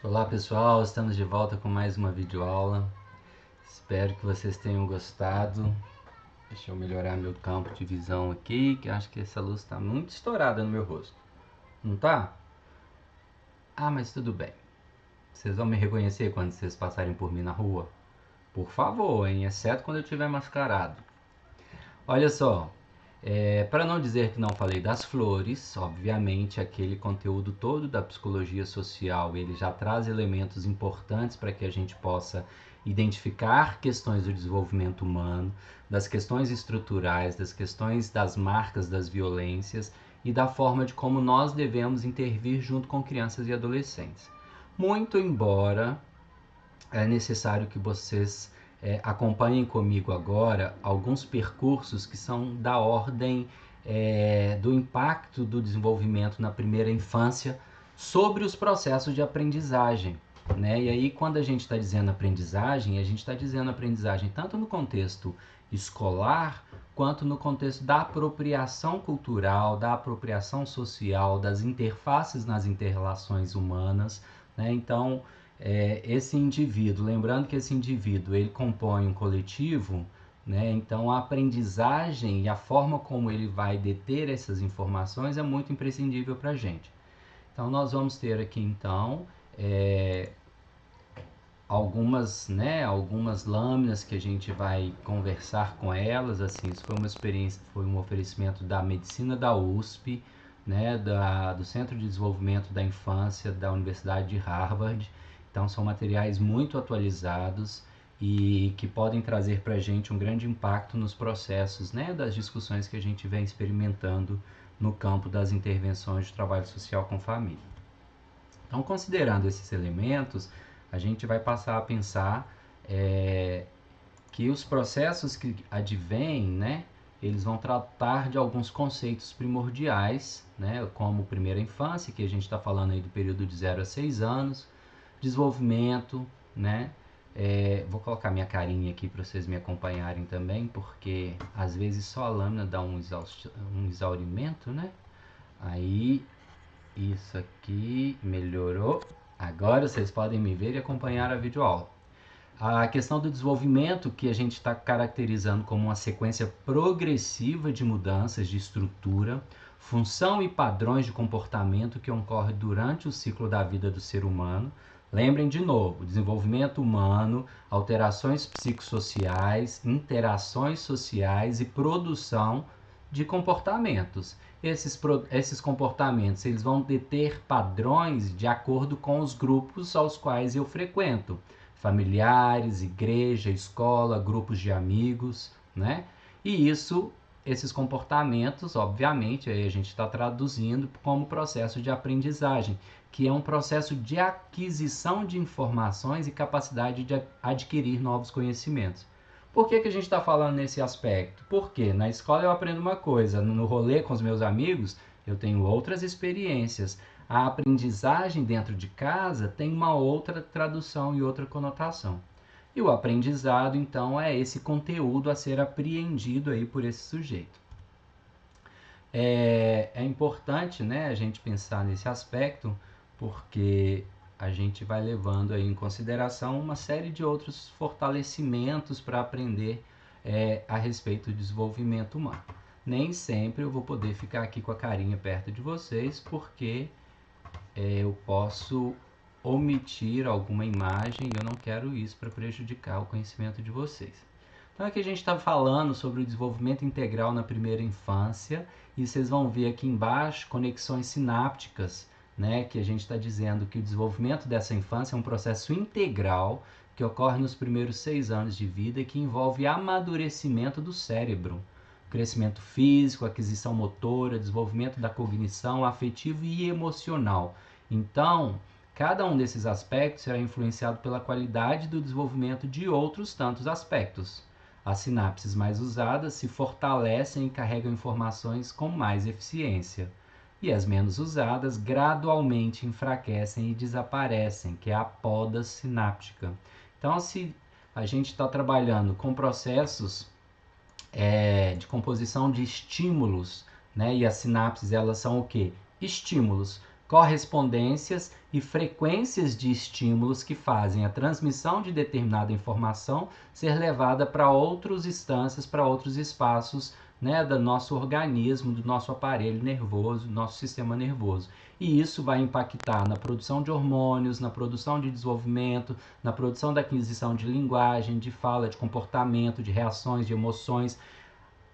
Olá pessoal, estamos de volta com mais uma videoaula. Espero que vocês tenham gostado. Deixa eu melhorar meu campo de visão aqui, que eu acho que essa luz está muito estourada no meu rosto. Não tá? Ah, mas tudo bem. Vocês vão me reconhecer quando vocês passarem por mim na rua? Por favor, hein? Exceto quando eu estiver mascarado. Olha só, para não dizer que não falei das flores, obviamente aquele conteúdo todo da psicologia social ele já traz elementos importantes para que a gente possa identificar questões do desenvolvimento humano, das questões estruturais, das questões das marcas das violências e da forma de como nós devemos intervir junto com crianças e adolescentes. Muito embora é necessário que vocês acompanhem comigo agora alguns percursos que são da ordem do impacto do desenvolvimento na primeira infância sobre os processos de aprendizagem. Né? E aí, quando a gente está dizendo aprendizagem, a gente está dizendo aprendizagem tanto no contexto escolar, quanto no contexto da apropriação cultural, da apropriação social, das interfaces nas interrelações humanas. Né? Então, esse indivíduo, lembrando que esse indivíduo ele compõe um coletivo, né? Então a aprendizagem e a forma como ele vai deter essas informações é muito imprescindível para a gente. Então nós vamos ter aqui então algumas lâminas que a gente vai conversar com elas. Assim, isso foi uma experiência, foi um oferecimento da medicina da USP, né, do Centro de Desenvolvimento da Infância da Universidade de Harvard. Então são materiais muito atualizados e que podem trazer para a gente um grande impacto nos processos, né, das discussões que a gente vem experimentando no campo das intervenções de trabalho social com família. Então, considerando esses elementos, a gente vai passar a pensar que os processos que advêm, né, eles vão tratar de alguns conceitos primordiais, né, como primeira infância, que a gente está falando aí do período de 0 a 6 anos, desenvolvimento, né, vou colocar minha carinha aqui para vocês me acompanharem também, porque às vezes só a lâmina dá um exaurimento, né, aí isso aqui melhorou. Agora vocês podem me ver e acompanhar a videoaula. A questão do desenvolvimento, que a gente está caracterizando como uma sequência progressiva de mudanças de estrutura, função e padrões de comportamento que ocorre durante o ciclo da vida do ser humano. Lembrem de novo, desenvolvimento humano, alterações psicossociais, interações sociais e produção de comportamentos. Esses comportamentos eles vão deter padrões de acordo com os grupos aos quais eu frequento. Familiares, igreja, escola, grupos de amigos, né? E esses comportamentos, obviamente, aí a gente está traduzindo como processo de aprendizagem, que é um processo de aquisição de informações e capacidade de adquirir novos conhecimentos. Por que a gente está falando nesse aspecto? Porque na escola eu aprendo uma coisa, no rolê com os meus amigos eu tenho outras experiências. A aprendizagem dentro de casa tem uma outra tradução e outra conotação. E o aprendizado, então, é esse conteúdo a ser apreendido aí por esse sujeito. É importante, né, a gente pensar nesse aspecto, porque a gente vai levando aí em consideração uma série de outros fortalecimentos para aprender a respeito do desenvolvimento humano. Nem sempre eu vou poder ficar aqui com a carinha perto de vocês, porque eu posso omitir alguma imagem e eu não quero isso para prejudicar o conhecimento de vocês. Então aqui a gente está falando sobre o desenvolvimento integral na primeira infância e vocês vão ver aqui embaixo conexões sinápticas, né, que a gente está dizendo que o desenvolvimento dessa infância é um processo integral que ocorre nos primeiros 6 anos de vida e que envolve amadurecimento do cérebro, crescimento físico, aquisição motora, desenvolvimento da cognição, afetivo e emocional. Então, cada um desses aspectos será influenciado pela qualidade do desenvolvimento de outros tantos aspectos. As sinapses mais usadas se fortalecem e carregam informações com mais eficiência. E as menos usadas gradualmente enfraquecem e desaparecem, que é a poda sináptica. Então, se a gente está trabalhando com processos de composição de estímulos, né? E as sinapses elas são o que? Estímulos. correspondências e frequências de estímulos que fazem a transmissão de determinada informação ser levada para outras instâncias, para outros espaços, né, do nosso organismo, do nosso aparelho nervoso, do nosso sistema nervoso. E isso vai impactar na produção de hormônios, na produção de desenvolvimento, na produção da aquisição de linguagem, de fala, de comportamento, de reações, de emoções.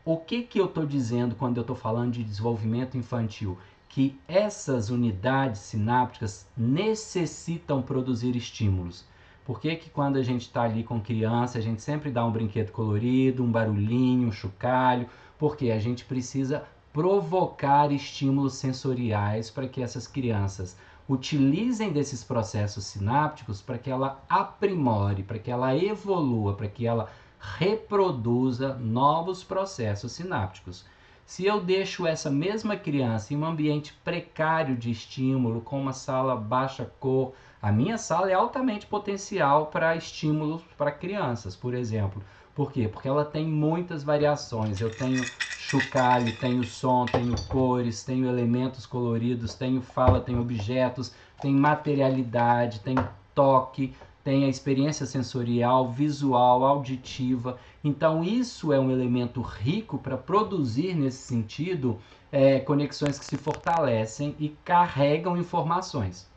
O que eu estou dizendo quando eu estou falando de desenvolvimento infantil? Que essas unidades sinápticas necessitam produzir estímulos. Por que quando a gente está ali com criança, a gente sempre dá um brinquedo colorido, um barulhinho, um chocalho? Porque a gente precisa provocar estímulos sensoriais para que essas crianças utilizem desses processos sinápticos para que ela aprimore, para que ela evolua, para que ela reproduza novos processos sinápticos. Se eu deixo essa mesma criança em um ambiente precário de estímulo, com uma sala baixa cor, a minha sala é altamente potencial para estímulos para crianças, por exemplo. Por quê? Porque ela tem muitas variações. Eu tenho chocalho, tenho som, tenho cores, tenho elementos coloridos, tenho fala, tenho objetos, tenho materialidade, tenho toque, tem a experiência sensorial, visual, auditiva. Então isso é um elemento rico para produzir, nesse sentido, conexões que se fortalecem e carregam informações.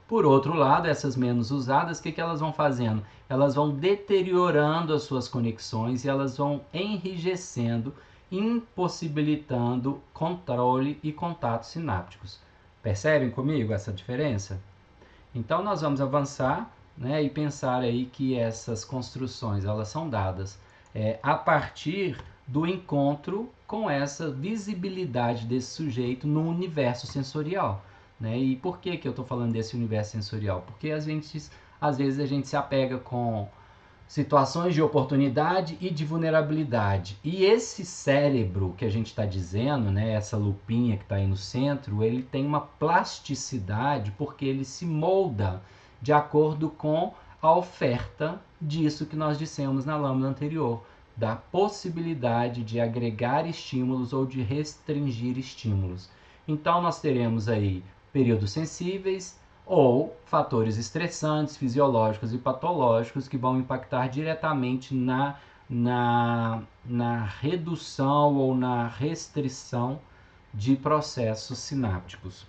Por outro lado, essas menos usadas, o que elas vão fazendo? Elas vão deteriorando as suas conexões e elas vão enrijecendo, impossibilitando controle e contatos sinápticos. Percebem comigo essa diferença? Então nós vamos avançar, né, e pensar aí que essas construções elas são dadas a partir do encontro com essa visibilidade desse sujeito no universo sensorial. Né? E por que eu estou falando desse universo sensorial? Porque às vezes a gente se apega com situações de oportunidade e de vulnerabilidade. E esse cérebro que a gente está dizendo, né, essa lupinha que está aí no centro, ele tem uma plasticidade porque ele se molda de acordo com a oferta disso que nós dissemos na lâmina anterior, da possibilidade de agregar estímulos ou de restringir estímulos. Então nós teremos aí períodos sensíveis ou fatores estressantes, fisiológicos e patológicos que vão impactar diretamente na redução ou na restrição de processos sinápticos.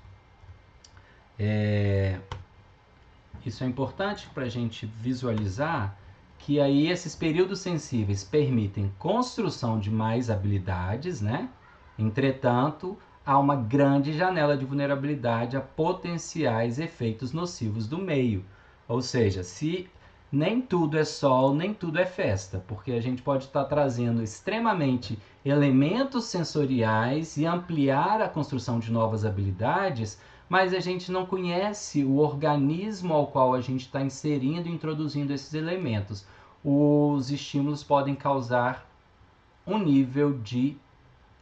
Isso é importante para a gente visualizar que aí esses períodos sensíveis permitem construção de mais habilidades, né? Entretanto, há uma grande janela de vulnerabilidade a potenciais efeitos nocivos do meio. Ou seja, se nem tudo é sol, nem tudo é festa, porque a gente pode estar trazendo extremamente elementos sensoriais e ampliar a construção de novas habilidades, mas a gente não conhece o organismo ao qual a gente está inserindo e introduzindo esses elementos. Os estímulos podem causar um nível de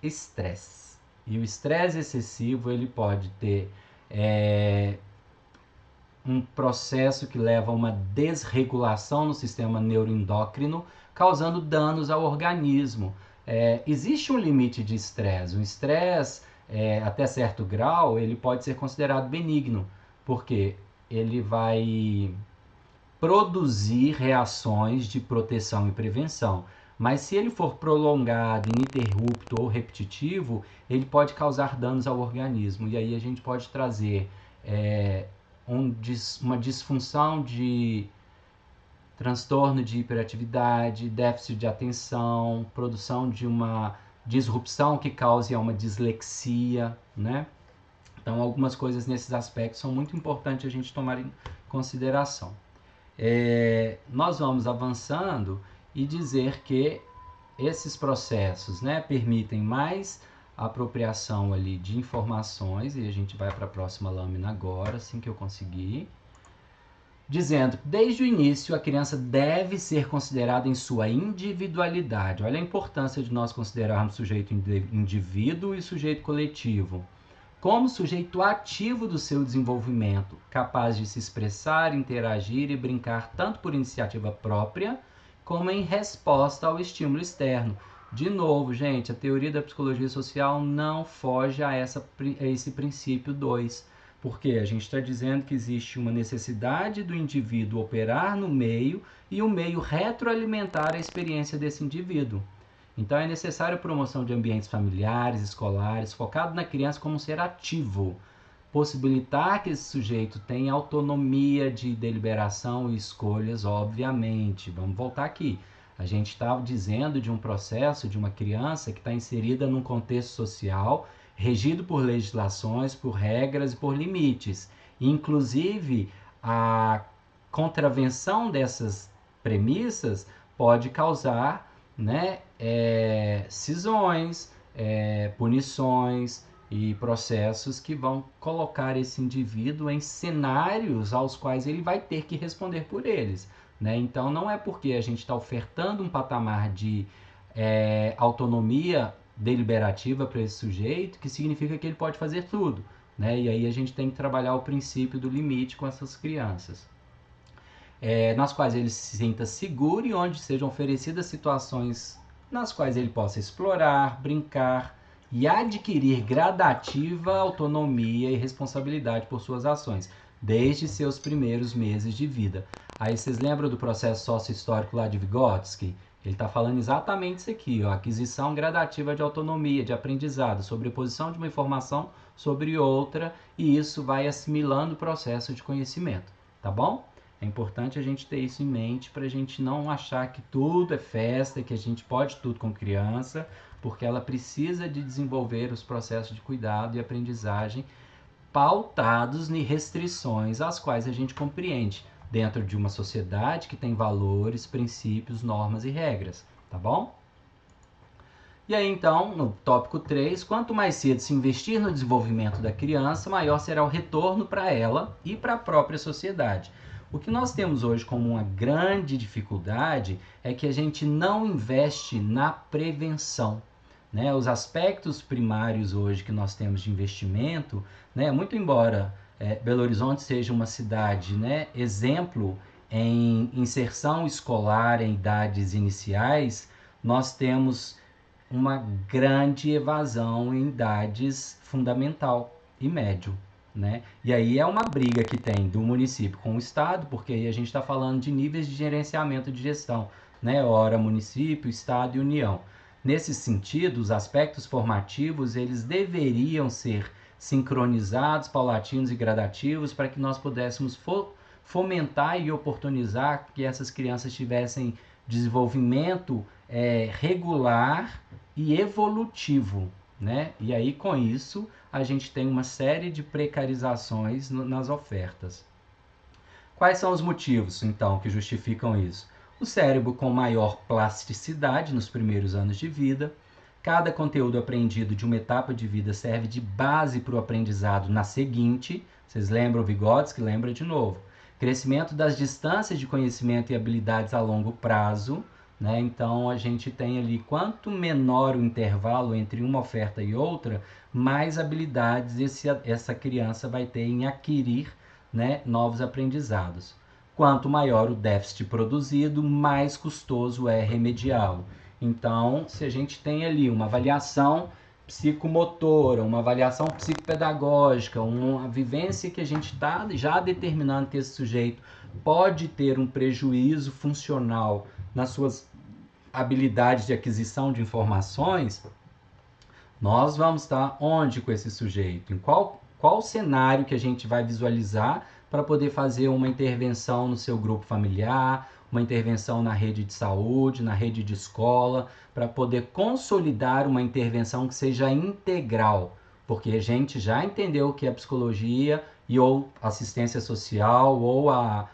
estresse. E o estresse excessivo ele pode ter um processo que leva a uma desregulação no sistema neuroendócrino, causando danos ao organismo. Existe um limite de estresse. O estresse, até certo grau, ele pode ser considerado benigno, porque ele vai produzir reações de proteção e prevenção. Mas se ele for prolongado, ininterrupto ou repetitivo, ele pode causar danos ao organismo. E aí a gente pode trazer uma disfunção de transtorno de hiperatividade, déficit de atenção, produção de uma disrupção que cause uma dislexia, né? Então, algumas coisas nesses aspectos são muito importantes a gente tomar em consideração. Nós vamos avançando e dizer que esses processos, né, permitem mais apropriação ali de informações, e a gente vai para a próxima lâmina agora, assim que eu conseguir, dizendo que desde o início a criança deve ser considerada em sua individualidade. Olha a importância de nós considerarmos sujeito indivíduo e sujeito coletivo como sujeito ativo do seu desenvolvimento, capaz de se expressar, interagir e brincar tanto por iniciativa própria, como em resposta ao estímulo externo. De novo, gente, a teoria da psicologia social não foge a esse princípio 2, Porque a gente está dizendo que existe uma necessidade do indivíduo operar no meio e o meio retroalimentar a experiência desse indivíduo. Então é necessário a promoção de ambientes familiares, escolares, focado na criança como um ser ativo, possibilitar que esse sujeito tenha autonomia de deliberação e escolhas, obviamente. Vamos voltar aqui. A gente está dizendo de um processo de uma criança que está inserida num contexto social regido por legislações, por regras e por limites. Inclusive, a contravenção dessas premissas pode causar, né, cisões, punições e processos que vão colocar esse indivíduo em cenários aos quais ele vai ter que responder por eles. Né? Então, não é porque a gente está ofertando um patamar de autonomia deliberativa para esse sujeito que significa que ele pode fazer tudo. Né? E aí a gente tem que trabalhar o princípio do limite com essas crianças. Nas quais ele se sinta seguro e onde sejam oferecidas situações nas quais ele possa explorar, brincar e adquirir gradativa autonomia e responsabilidade por suas ações, desde seus primeiros meses de vida. Aí vocês lembram do processo sócio-histórico lá de Vygotsky? Ele está falando exatamente isso aqui, ó, aquisição gradativa de autonomia, de aprendizado, sobreposição de uma informação sobre outra, e isso vai assimilando o processo de conhecimento, tá bom? É importante a gente ter isso em mente para a gente não achar que tudo é festa, que a gente pode tudo com criança, porque ela precisa de desenvolver os processos de cuidado e aprendizagem pautados em restrições às quais a gente compreende dentro de uma sociedade que tem valores, princípios, normas e regras, tá bom? E aí então, no tópico 3, quanto mais cedo se investir no desenvolvimento da criança, maior será o retorno para ela e para a própria sociedade. O que nós temos hoje como uma grande dificuldade é que a gente não investe na prevenção. Né? Os aspectos primários hoje que nós temos de investimento, né? Muito embora Belo Horizonte seja uma cidade, né, exemplo em inserção escolar em idades iniciais, nós temos uma grande evasão em idades fundamental e médio. Né? E aí é uma briga que tem do município com o estado, porque aí a gente está falando de níveis de gerenciamento de gestão, né? Ora município, estado e união. Nesse sentido, os aspectos formativos eles deveriam ser sincronizados, paulatinos e gradativos para que nós pudéssemos fomentar e oportunizar que essas crianças tivessem desenvolvimento regular e evolutivo. Né? E aí, com isso, a gente tem uma série de precarizações nas ofertas. Quais são os motivos, então, que justificam isso? O cérebro com maior plasticidade nos primeiros anos de vida. Cada conteúdo aprendido de uma etapa de vida serve de base para o aprendizado na seguinte. Vocês lembram Vygotsky? Lembra de novo. Crescimento das distâncias de conhecimento e habilidades a longo prazo. Né? Então, a gente tem ali, quanto menor o intervalo entre uma oferta e outra, mais habilidades essa criança vai ter em adquirir, né, novos aprendizados. Quanto maior o déficit produzido, mais custoso é remediá-lo. Então, se a gente tem ali uma avaliação psicomotora, uma avaliação psicopedagógica, uma vivência que a gente está já determinando que esse sujeito pode ter um prejuízo funcional nas suas habilidades de aquisição de informações, nós vamos estar onde com esse sujeito? Em qual cenário que a gente vai visualizar para poder fazer uma intervenção no seu grupo familiar, uma intervenção na rede de saúde, na rede de escola, para poder consolidar uma intervenção que seja integral, porque a gente já entendeu que a psicologia e ou assistência social ou a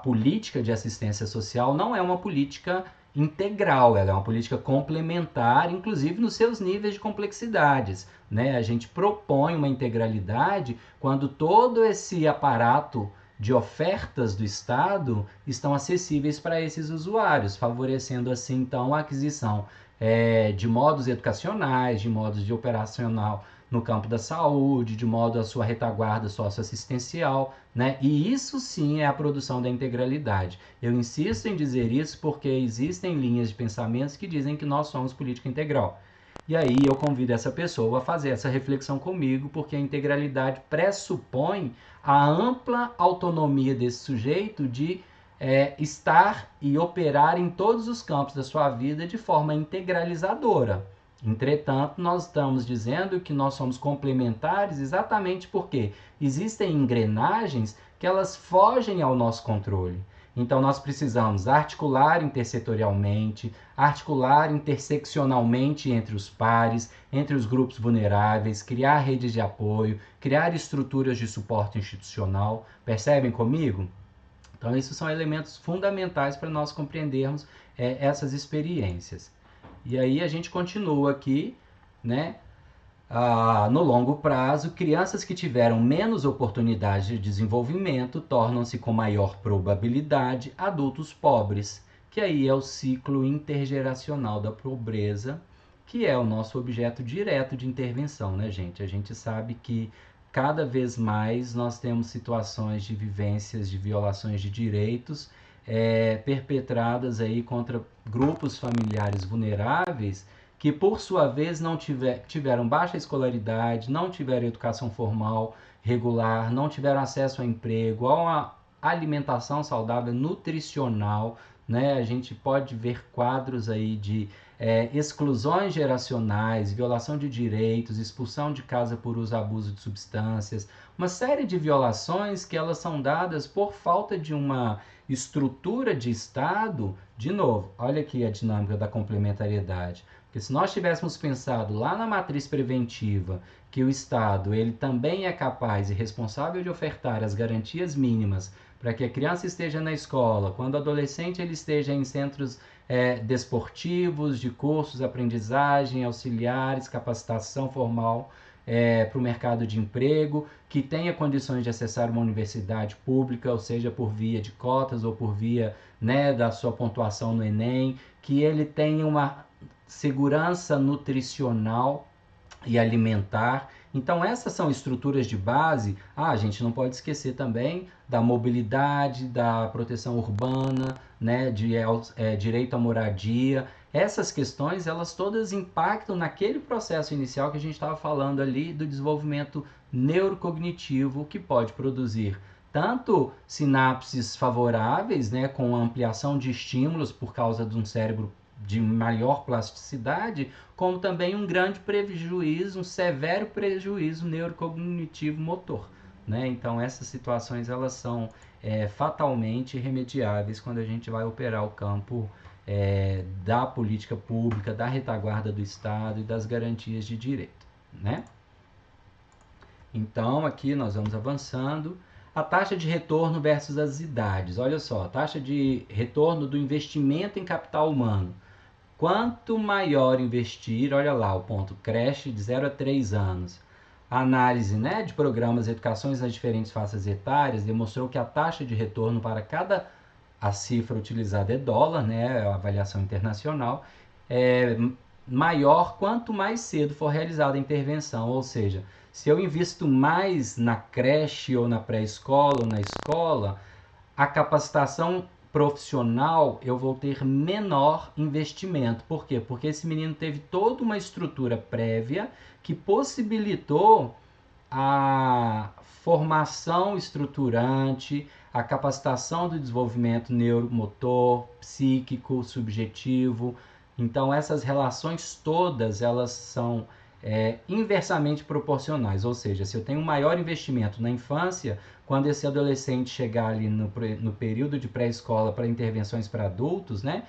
política de assistência social não é uma política integral, ela é uma política complementar, inclusive nos seus níveis de complexidades. Né? A gente propõe uma integralidade quando todo esse aparato de ofertas do Estado estão acessíveis para esses usuários, favorecendo assim então a aquisição de modos educacionais, de modos de operacional no campo da saúde, de modo a sua retaguarda socioassistencial, né? E isso sim é a produção da integralidade. Eu insisto em dizer isso porque existem linhas de pensamentos que dizem que nós somos política integral. E aí eu convido essa pessoa a fazer essa reflexão comigo, porque a integralidade pressupõe a ampla autonomia desse sujeito de estar e operar em todos os campos da sua vida de forma integralizadora. Entretanto, nós estamos dizendo que nós somos complementares exatamente porque existem engrenagens que elas fogem ao nosso controle. Então, nós precisamos articular intersetorialmente, articular interseccionalmente entre os pares, entre os grupos vulneráveis, criar redes de apoio, criar estruturas de suporte institucional. Percebem comigo? Então, esses são elementos fundamentais para nós compreendermos essas experiências. E aí a gente continua aqui, né? No longo prazo, crianças que tiveram menos oportunidade de desenvolvimento tornam-se com maior probabilidade adultos pobres, que aí é o ciclo intergeracional da pobreza, que é o nosso objeto direto de intervenção, né, gente? A gente sabe que cada vez mais nós temos situações de vivências de violações de direitos perpetradas aí contra grupos familiares vulneráveis que, por sua vez, não tiveram baixa escolaridade, não tiveram educação formal regular, não tiveram acesso a emprego, a uma alimentação saudável, nutricional, né? A gente pode ver quadros aí de exclusões geracionais, violação de direitos, expulsão de casa por uso e abuso de substâncias, uma série de violações que elas são dadas por falta de uma estrutura de Estado. De novo, olha aqui a dinâmica da complementariedade. Porque se nós tivéssemos pensado lá na matriz preventiva que o Estado ele também é capaz e responsável de ofertar as garantias mínimas para que a criança esteja na escola, quando o adolescente ele esteja em centros desportivos, de cursos, aprendizagem, auxiliares, capacitação formal para o mercado de emprego, que tenha condições de acessar uma universidade pública, ou seja, por via de cotas ou por via da sua pontuação no Enem, que ele tenha uma segurança nutricional e alimentar. Então essas são estruturas de base. A gente não pode esquecer também da mobilidade, da proteção urbana, né, de direito à moradia. Essas questões, elas todas impactam naquele processo inicial que a gente estava falando ali do desenvolvimento neurocognitivo, que pode produzir tanto sinapses favoráveis, né, com ampliação de estímulos por causa de um cérebro de maior plasticidade, como também um grande prejuízo, um severo prejuízo neurocognitivo motor, né? Então essas situações elas são fatalmente irremediáveis quando a gente vai operar o campo da política pública, da retaguarda do Estado e das garantias de direito, né? Então aqui nós vamos avançando. A taxa de retorno versus as idades. Olha só, a taxa de retorno do investimento em capital humano. Quanto maior investir, olha lá o ponto, creche de 0 a 3 anos. A análise de programas de educações nas diferentes faixas etárias demonstrou que a taxa de retorno para a cifra utilizada é dólar, né, a avaliação internacional, é maior quanto mais cedo for realizada a intervenção. Ou seja, se eu invisto mais na creche ou na pré-escola ou na escola, a capacitação profissional eu vou ter menor investimento. Por quê? Porque esse menino teve toda uma estrutura prévia que possibilitou a formação estruturante, a capacitação do desenvolvimento neuromotor, psíquico, subjetivo. Então essas relações todas elas são inversamente proporcionais, ou seja, se eu tenho um maior investimento na infância, quando esse adolescente chegar ali no período de pré-escola para intervenções para adultos, né,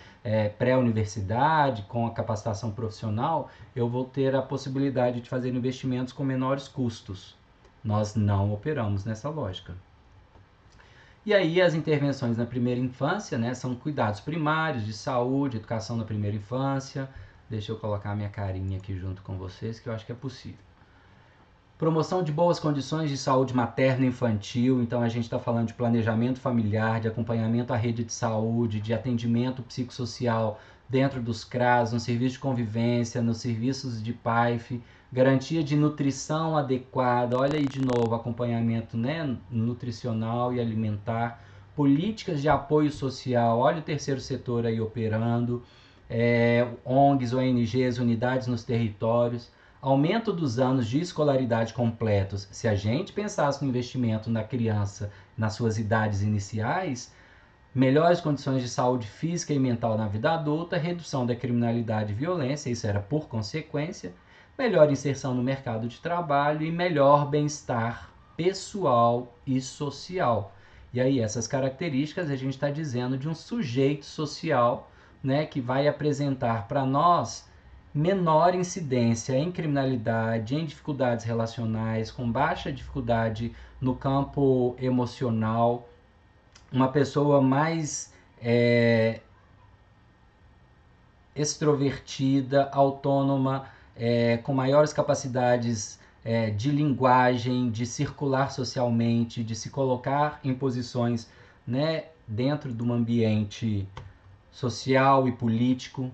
pré-universidade, com a capacitação profissional, eu vou ter a possibilidade de fazer investimentos com menores custos. Nós não operamos nessa lógica. E aí as intervenções na primeira infância, né, são cuidados primários de saúde, educação na primeira infância. Deixa eu colocar minha carinha aqui junto com vocês, que eu acho que é possível. Promoção de boas condições de saúde materna e infantil. Então a gente está falando de planejamento familiar, de acompanhamento à rede de saúde, de atendimento psicossocial dentro dos CRAS, no serviço de convivência, nos serviços de PAIF, garantia de nutrição adequada. Olha aí de novo, acompanhamento nutricional e alimentar, políticas de apoio social. Olha o terceiro setor aí operando. ONGs, ONGs, unidades nos territórios, aumento dos anos de escolaridade completos. Se a gente pensasse no investimento na criança nas suas idades iniciais, melhores condições de saúde física e mental na vida adulta, redução da criminalidade e violência, isso era por consequência, melhor inserção no mercado de trabalho e melhor bem-estar pessoal e social. E aí, essas características a gente está dizendo de um sujeito social, né, que vai apresentar para nós menor incidência em criminalidade, em dificuldades relacionais, com baixa dificuldade no campo emocional, uma pessoa mais extrovertida, autônoma, com maiores capacidades de linguagem, de circular socialmente, de se colocar em posições, né, dentro de um ambiente social e político.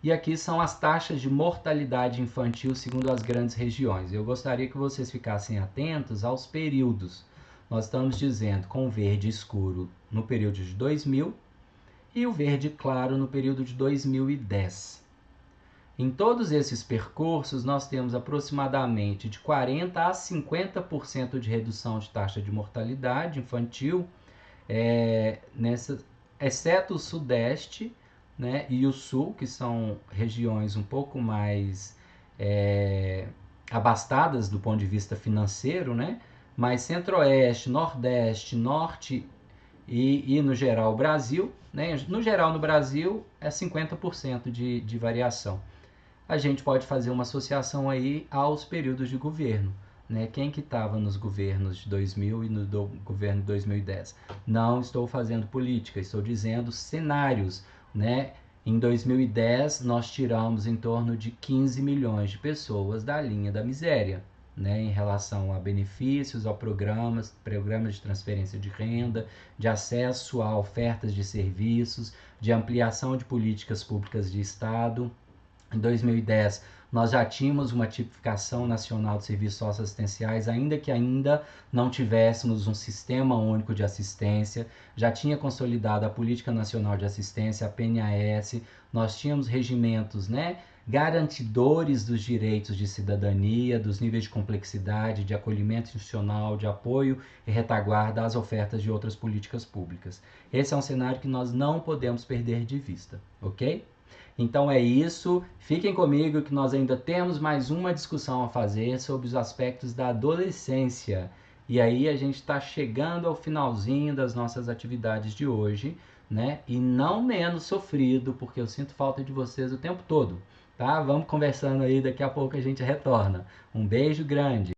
E aqui são as taxas de mortalidade infantil segundo as grandes regiões. Eu gostaria que vocês ficassem atentos aos períodos. Nós estamos dizendo com o verde escuro no período de 2000 e o verde claro no período de 2010. Em todos esses percursos, nós temos aproximadamente de 40% a 50% de redução de taxa de mortalidade infantil, exceto o Sudeste, né, e o Sul, que são regiões um pouco mais abastadas do ponto de vista financeiro, né? Mas Centro-Oeste, Nordeste, Norte e no geral o Brasil, né? No geral no Brasil é 50% de variação. A gente pode fazer uma associação aí aos períodos de governo, né? Quem que estava nos governos de 2000 e no governo de 2010? Não estou fazendo política, estou dizendo cenários, né? Em 2010 nós tiramos em torno de 15 milhões de pessoas da linha da miséria, né? Em relação a benefícios, a programas de transferência de renda, de acesso a ofertas de serviços, de ampliação de políticas públicas de Estado. Em 2010, nós já tínhamos uma tipificação nacional de serviços socioassistenciais, ainda que ainda não tivéssemos um sistema único de assistência, já tinha consolidado a Política Nacional de Assistência, a PNAS, nós tínhamos regimentos, né, garantidores dos direitos de cidadania, dos níveis de complexidade, de acolhimento institucional, de apoio e retaguarda às ofertas de outras políticas públicas. Esse é um cenário que nós não podemos perder de vista, ok? Então é isso, fiquem comigo que nós ainda temos mais uma discussão a fazer sobre os aspectos da adolescência. E aí a gente está chegando ao finalzinho das nossas atividades de hoje, né? E não menos sofrido, porque eu sinto falta de vocês o tempo todo, tá? Vamos conversando aí, daqui a pouco a gente retorna. Um beijo grande!